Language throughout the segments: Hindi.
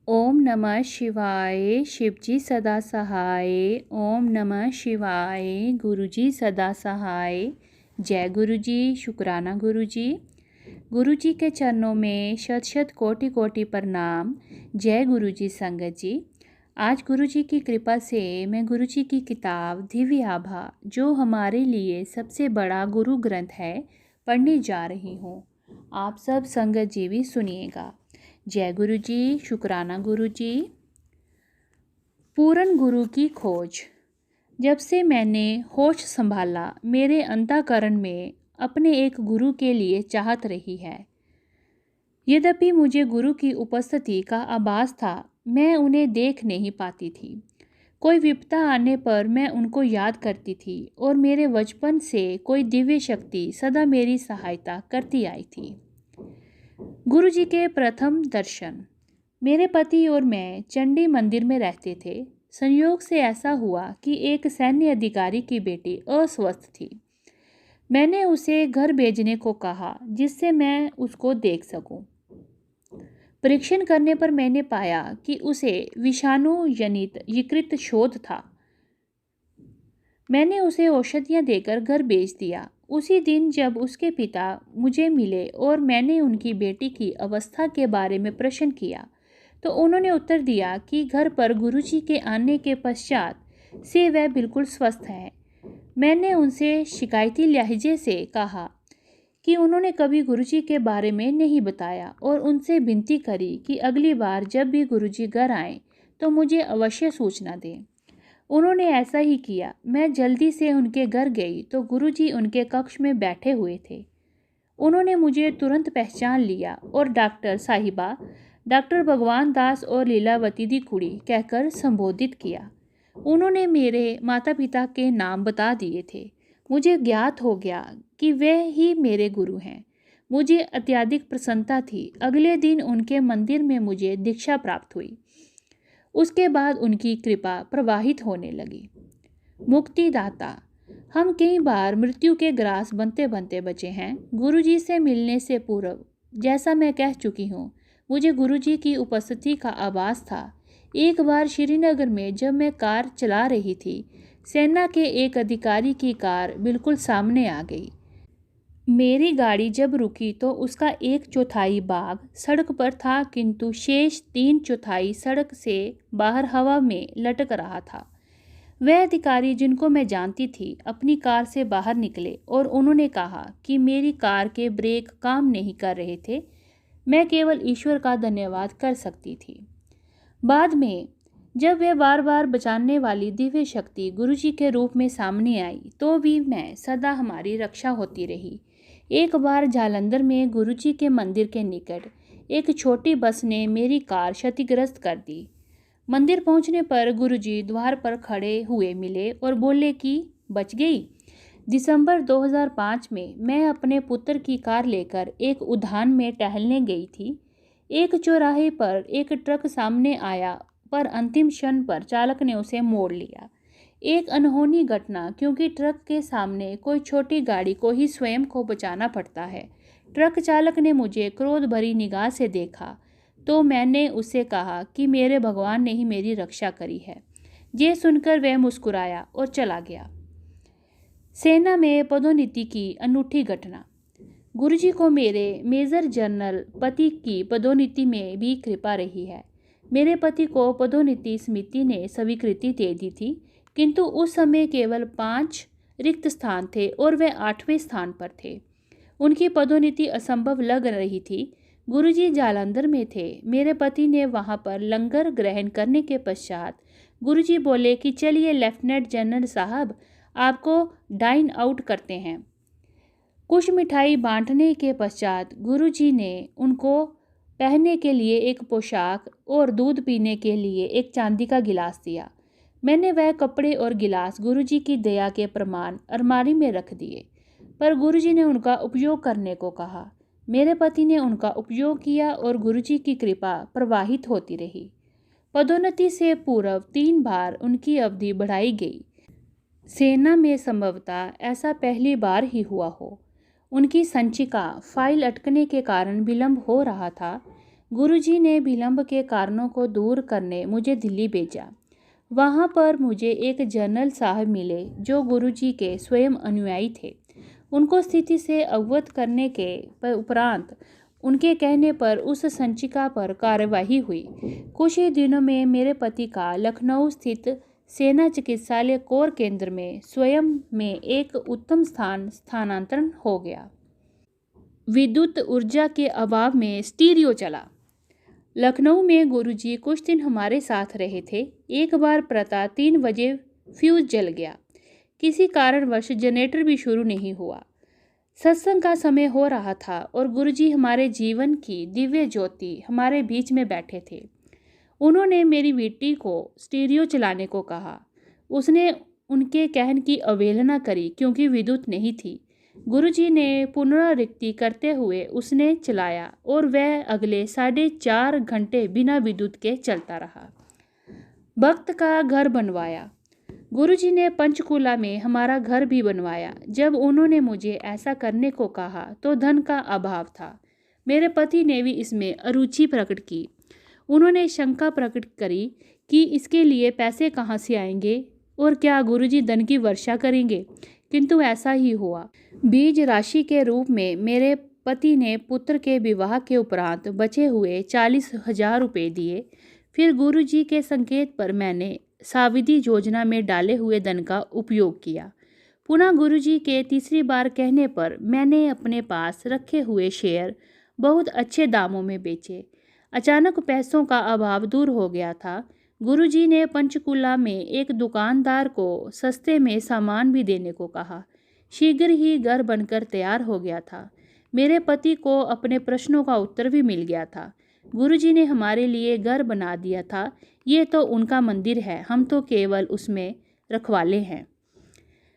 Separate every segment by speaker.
Speaker 1: ओम नमः शिवाय। शिवजी सदा सहाय। ओम नमः शिवाय। गुरुजी सदा सहाय। जय गुरुजी। शुक्राना गुरुजी। गुरुजी के चरणों में शत शत कोटि कोटि प्रणाम। जय गुरुजी संगत जी। आज गुरुजी की कृपा से मैं गुरुजी की किताब दिव्य आभा, जो हमारे लिए सबसे बड़ा गुरु ग्रंथ है, पढ़ने जा रही हूँ। आप सब संगत जी भी सुनिएगा। जय गुरुजी। शुक्राना गुरुजी। पूर्ण गुरु की खोज। जब से मैंने होश संभाला, मेरे अंतःकरण में अपने एक गुरु के लिए चाहत रही है। यद्यपि मुझे गुरु की उपस्थिति का आभास था, मैं उन्हें देख नहीं पाती थी। कोई विपदा आने पर मैं उनको याद करती थी और मेरे बचपन से कोई दिव्य शक्ति सदा मेरी सहायता करती आई थी। गुरुजी के प्रथम दर्शन। मेरे पति और मैं चंडी मंदिर में रहते थे। संयोग से ऐसा हुआ कि एक सैन्य अधिकारी की बेटी अस्वस्थ थी। मैंने उसे घर भेजने को कहा, जिससे मैं उसको देख सकूं। परीक्षण करने पर मैंने पाया कि उसे विषाणु जनित यकृत शोथ था। मैंने उसे औषधियाँ देकर घर भेज दिया। उसी दिन जब उसके पिता मुझे मिले और मैंने उनकी बेटी की अवस्था के बारे में प्रश्न किया, तो उन्होंने उत्तर दिया कि घर पर गुरुजी के आने के पश्चात से वह बिल्कुल स्वस्थ है। मैंने उनसे शिकायती लहजे से कहा कि उन्होंने कभी गुरुजी के बारे में नहीं बताया और उनसे विनती करी कि अगली बार जब भी गुरुजी घर आएं तो मुझे अवश्य सूचना दें। उन्होंने ऐसा ही किया। मैं जल्दी से उनके घर गई तो गुरुजी उनके कक्ष में बैठे हुए थे। उन्होंने मुझे तुरंत पहचान लिया और डॉक्टर साहिबा, डॉक्टर भगवान दास और लीलावती दी कुड़ी कहकर संबोधित किया। उन्होंने मेरे माता पिता के नाम बता दिए थे। मुझे ज्ञात हो गया कि वे ही मेरे गुरु हैं। मुझे अत्यधिक प्रसन्नता थी। अगले दिन उनके मंदिर में मुझे दीक्षा प्राप्त हुई। उसके बाद उनकी कृपा प्रवाहित होने लगी। मुक्तिदाता। हम कई बार मृत्यु के ग्रास बनते बनते बचे हैं। गुरुजी से मिलने से पूर्व, जैसा मैं कह चुकी हूँ, मुझे गुरुजी की उपस्थिति का आभास था। एक बार श्रीनगर में जब मैं कार चला रही थी, सेना के एक अधिकारी की कार बिल्कुल सामने आ गई। मेरी गाड़ी जब रुकी तो उसका 1/4 भाग सड़क पर था, किंतु शेष 3/4 सड़क से बाहर हवा में लटक रहा था। वह अधिकारी, जिनको मैं जानती थी, अपनी कार से बाहर निकले और उन्होंने कहा कि मेरी कार के ब्रेक काम नहीं कर रहे थे। मैं केवल ईश्वर का धन्यवाद कर सकती थी। बाद में जब वह बार बार बचाने वाली दिव्य शक्ति गुरुजी के रूप में सामने आई, तो भी मैं सदा हमारी रक्षा होती रही। एक बार जालंधर में गुरुजी के मंदिर के निकट एक छोटी बस ने मेरी कार क्षतिग्रस्त कर दी। मंदिर पहुंचने पर गुरुजी द्वार पर खड़े हुए मिले और बोले कि बच गई। दिसंबर 2005 में मैं अपने पुत्र की कार लेकर एक उद्यान में टहलने गई थी। एक चौराहे पर एक ट्रक सामने आया, पर अंतिम क्षण पर चालक ने उसे मोड़ लिया। एक अनहोनी घटना, क्योंकि ट्रक के सामने कोई छोटी गाड़ी को ही स्वयं को बचाना पड़ता है। ट्रक चालक ने मुझे क्रोध भरी निगाह से देखा तो मैंने उससे कहा कि मेरे भगवान ने ही मेरी रक्षा करी है। ये सुनकर वह मुस्कुराया और चला गया। सेना में पदोन्नति की अनूठी घटना। गुरुजी को मेरे मेजर जनरल पति की पदोन्नति में भी कृपा रही है। मेरे पति को पदोन्नति समिति ने स्वीकृति दे दी थी, किंतु उस समय केवल 5 रिक्त स्थान थे और वे 8वें स्थान पर थे। उनकी पदोन्नति असंभव लग रही थी। गुरुजी जालंधर में थे। मेरे पति ने वहां पर लंगर ग्रहण करने के पश्चात गुरुजी बोले कि चलिए लेफ्टिनेंट जनरल साहब, आपको डाइन आउट करते हैं। कुछ मिठाई बांटने के पश्चात गुरुजी ने उनको पहनने के लिए एक पोशाक और दूध पीने के लिए एक चांदी का गिलास दिया। मैंने वह कपड़े और गिलास गुरुजी की दया के प्रमाण अलमारी में रख दिए, पर गुरुजी ने उनका उपयोग करने को कहा। मेरे पति ने उनका उपयोग किया और गुरुजी की कृपा प्रवाहित होती रही। पदोन्नति से पूर्व 3 बार उनकी अवधि बढ़ाई गई। सेना में संभवतः ऐसा पहली बार ही हुआ हो। उनकी संचिका फाइल अटकने के कारण विलंब हो रहा था। गुरुजी ने विलंब के कारणों को दूर करने मुझे दिल्ली भेजा। वहाँ पर मुझे एक जनरल साहब मिले जो गुरुजी के स्वयं अनुयायी थे। उनको स्थिति से अवगत करने के उपरांत उनके कहने पर उस संचिका पर कार्यवाही हुई। कुछ ही दिनों में मेरे पति का लखनऊ स्थित सेना चिकित्सालय कोर केंद्र में स्वयं में एक उत्तम स्थानांतरण हो गया। विद्युत ऊर्जा के अभाव में स्टीरियो चला। लखनऊ में गुरुजी कुछ दिन हमारे साथ रहे थे। एक बार प्रातः 3 बजे फ्यूज जल गया। किसी कारणवश जनरेटर भी शुरू नहीं हुआ। सत्संग का समय हो रहा था और गुरुजी हमारे जीवन की दिव्य ज्योति हमारे बीच में बैठे थे। उन्होंने मेरी बेटी को स्टीरियो चलाने को कहा। उसने उनके कहने की अवहेलना करी क्योंकि विद्युत नहीं थी। गुरुजी ने पुनरावृत्ति करते हुए उसने चलाया और वह अगले 4.5 घंटे बिना विद्युत के चलता रहा। भक्त का घर बनवाया। गुरुजी ने पंचकूला में हमारा घर भी बनवाया। जब उन्होंने मुझे ऐसा करने को कहा तो धन का अभाव था। मेरे पति ने भी इसमें अरुचि प्रकट की। उन्होंने शंका प्रकट करी कि इसके लिए पैसे कहाँ से आएंगे और क्या गुरुजी धन की वर्षा करेंगे, किंतु ऐसा ही हुआ। बीज राशि के रूप में मेरे पति ने पुत्र के विवाह के उपरांत बचे हुए 40,000 रुपये दिए। फिर गुरुजी के संकेत पर मैंने साविधि योजना में डाले हुए धन का उपयोग किया। पुनः गुरुजी के तीसरी बार कहने पर मैंने अपने पास रखे हुए शेयर बहुत अच्छे दामों में बेचे। अचानक पैसों का अभाव दूर हो गया था। गुरुजी ने पंचकुला में एक दुकानदार को सस्ते में सामान भी देने को कहा। शीघ्र ही घर बनकर तैयार हो गया था। मेरे पति को अपने प्रश्नों का उत्तर भी मिल गया था। गुरुजी ने हमारे लिए घर बना दिया था। ये तो उनका मंदिर है, हम तो केवल उसमें रखवाले हैं।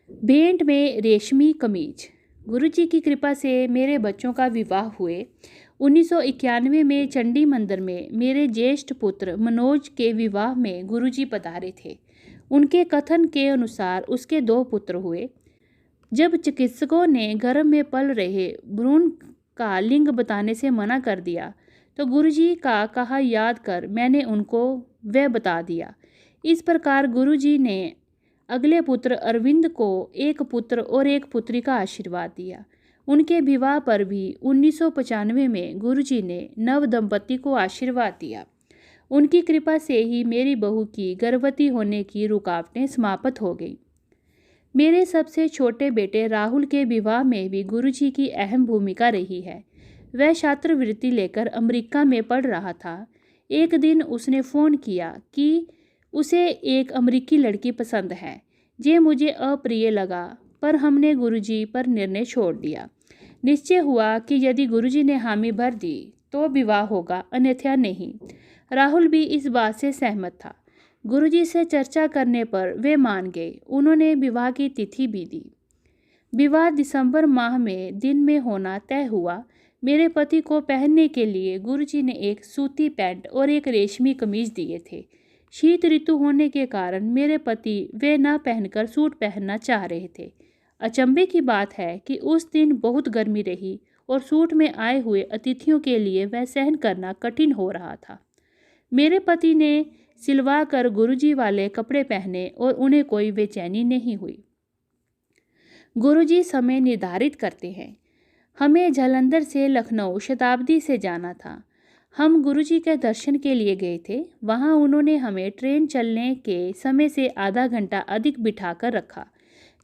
Speaker 1: भेंट में रेशमी कमीज। गुरुजी की कृपा से मेरे बच्चों का विवाह हुए। 1991 में चंडी मंदिर में मेरे ज्येष्ठ पुत्र मनोज के विवाह में गुरुजी पधारे थे। उनके कथन के अनुसार उसके 2 पुत्र हुए। जब चिकित्सकों ने गर्भ में पल रहे भ्रूण का लिंग बताने से मना कर दिया तो गुरुजी का कहा याद कर मैंने उनको वह बता दिया। इस प्रकार गुरुजी ने अगले पुत्र अरविंद को एक पुत्र और एक पुत्री का आशीर्वाद दिया। उनके विवाह पर भी 1995 में गुरुजी ने नव दंपति को आशीर्वाद दिया। उनकी कृपा से ही मेरी बहू की गर्भवती होने की रुकावटें समाप्त हो गई। मेरे सबसे छोटे बेटे राहुल के विवाह में भी गुरुजी की अहम भूमिका रही है। वह छात्रवृत्ति लेकर अमेरिका में पढ़ रहा था। एक दिन उसने फ़ोन किया कि उसे एक अमेरिकी लड़की पसंद है। ये मुझे अप्रिय लगा, पर हमने गुरुजी पर निर्णय छोड़ दिया। निश्चय हुआ कि यदि गुरुजी ने हामी भर दी तो विवाह होगा, अन्यथा नहीं। राहुल भी इस बात से सहमत था। गुरुजी से चर्चा करने पर वे मान गए। उन्होंने विवाह की तिथि भी दी। विवाह दिसंबर माह में दिन में होना तय हुआ। मेरे पति को पहनने के लिए गुरुजी ने एक सूती पैंट और एक रेशमी कमीज दिए थे। शीत ऋतु होने के कारण मेरे पति वे न पहनकर सूट पहनना चाह रहे थे। अचंभे की बात है कि उस दिन बहुत गर्मी रही और सूट में आए हुए अतिथियों के लिए वह सहन करना कठिन हो रहा था। मेरे पति ने सिलवा कर गुरुजी वाले कपड़े पहने और उन्हें कोई बेचैनी नहीं हुई। गुरुजी समय निर्धारित करते हैं। हमें जालंधर से लखनऊ शताब्दी से जाना था। हम गुरुजी के दर्शन के लिए गए थे। वहाँ उन्होंने हमें ट्रेन चलने के समय से आधा घंटा अधिक बिठाकर रखा।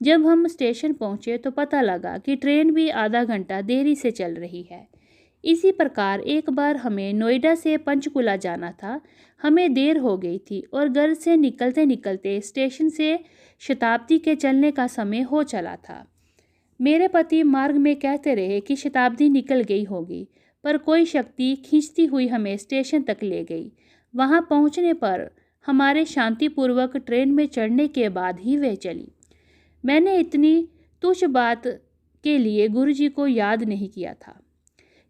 Speaker 1: जब हम स्टेशन पहुँचे तो पता लगा कि ट्रेन भी आधा घंटा देरी से चल रही है। इसी प्रकार एक बार हमें नोएडा से पंचकुला जाना था। हमें देर हो गई थी और घर से निकलते निकलते स्टेशन से शताब्दी के चलने का समय हो चला था। मेरे पति मार्ग में कहते रहे कि शताब्दी निकल गई होगी, पर कोई शक्ति खींचती हुई हमें स्टेशन तक ले गई। वहां पहुंचने पर हमारे शांतिपूर्वक ट्रेन में चढ़ने के बाद ही वह चली। मैंने इतनी तुच्छ बात के लिए गुरुजी को याद नहीं किया था,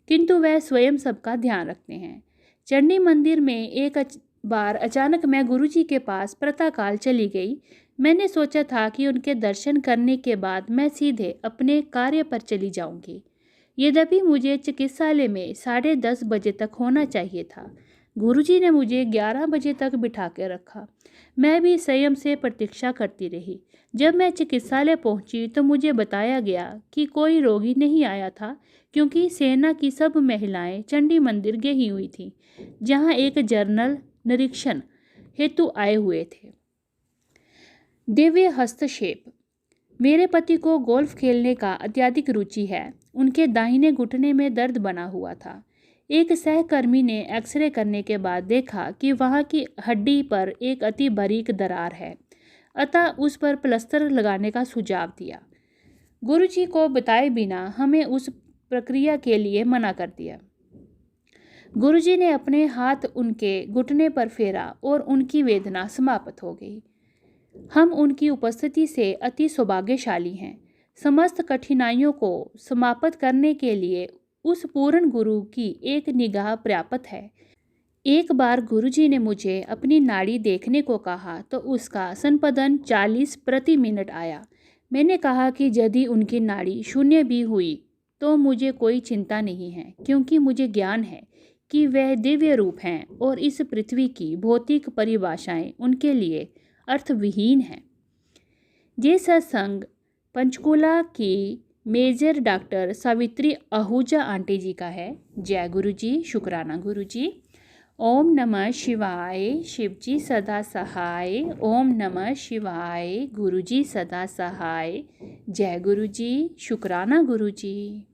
Speaker 1: किंतु वह स्वयं सबका ध्यान रखते हैं। चंडी मंदिर में एक बार अचानक मैं गुरुजी के पास प्रातःकाल चली गई। मैंने सोचा था कि उनके दर्शन करने के बाद मैं सीधे अपने कार्य पर चली जाऊंगी। यद्यपि मुझे चिकित्सालय में 10:30 बजे तक होना चाहिए था। गुरुजी ने मुझे 11 बजे तक बिठा के रखा। मैं भी संयम से प्रतीक्षा करती रही। जब मैं चिकित्सालय पहुंची तो मुझे बताया गया कि कोई रोगी नहीं आया था, क्योंकि सेना की सब महिलाएं चंडी मंदिर गई हुई थीं, जहां एक जर्नल निरीक्षण हेतु आए हुए थे। दिव्य हस्तक्षेप। मेरे पति को गोल्फ खेलने का अत्यधिक रुचि है। उनके दाहिने घुटने में दर्द बना हुआ था। एक सहकर्मी ने एक्सरे करने के बाद देखा कि वहाँ की हड्डी पर एक अति बारीक दरार है, अतः उस पर प्लास्टर लगाने का सुझाव दिया। गुरुजी को बताए बिना हमें उस प्रक्रिया के लिए मना कर दिया। गुरुजी ने अपने हाथ उनके घुटने पर फेरा और उनकी वेदना समाप्त हो गई। हम उनकी उपस्थिति से अति सौभाग्यशाली हैं। समस्त कठिनाइयों को समाप्त करने के लिए उस पूर्ण गुरु की एक निगाह पर्याप्त है। एक बार गुरुजी ने मुझे अपनी नाड़ी देखने को कहा तो उसका संपदन 40 प्रति मिनट आया। मैंने कहा कि यदि उनकी नाड़ी शून्य भी हुई तो मुझे कोई चिंता नहीं है, क्योंकि मुझे ज्ञान है कि वह दिव्य रूप हैं और इस पृथ्वी की भौतिक परिभाषाएं उनके लिए अर्थविहीन है। ये सत्संग पंचकुला की major doctor Savitri Ahuja aunty ji का है। जय गुरु जी, शुक्राना गुरु जी। ओम नमः शिवाय, शिव जी सदा सहाय। ओम नमः शिवाय, गुरु जी सदा सहाय। जय गुरु जी, शुक्राना गुरु जी।